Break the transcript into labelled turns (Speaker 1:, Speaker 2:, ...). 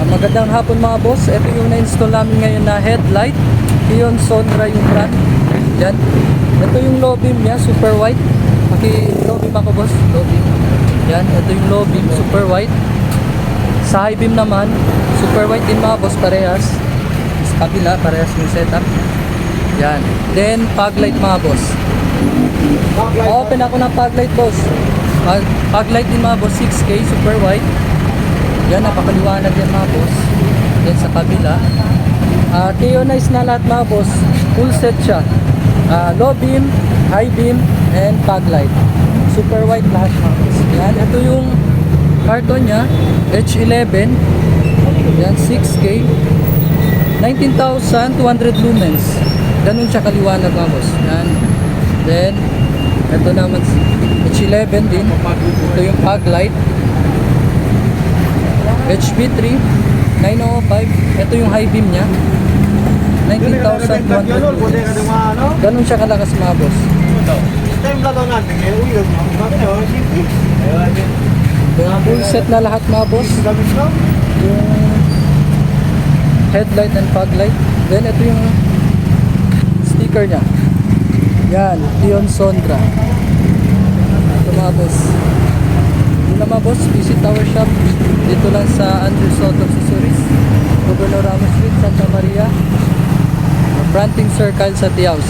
Speaker 1: Magandang hapon mga boss. Ito yung na-install namin ngayon na headlight. Kion Sonra yung brand. Yan. Ito yung low beam niya, super white. Low beam ako boss. Low beam. Yan. Ito yung low beam, super white. Sa high beam naman, super white din mga boss, parehas. Sa kabila, parehas yung setup. Yan. Then, fog light mga boss. Open ako ng fog light boss. Fog light din mga boss, 6K, super white. Yan, napakaliwanag yan mga boss. Yan sa kabila. K-Nice na lahat mga boss. Full set siya. Low beam, high beam, and fog light. Super white lahat mga boss. Yan, ito yung carton niya. H11. Yan, 6K. 19,200 lumens. Ganun siya kaliwanag mga boss. Yan. Then, ito naman H11 din. Ito yung fog light. HP3 905. Ito yung high beam niya. 19,200 lumens. Ganun siya kalakas mga boss. Full set na lahat mga boss. Yung headlight and fog light. Then ito yung sticker niya. Yan, Kion Sonra. Ito mga boss. Yun na mga boss, visit our shop. Dito lang sa Andrew Soto Accessories, Governor Ramos Street, Santa Maria, Fronting Circle sa Tiaus.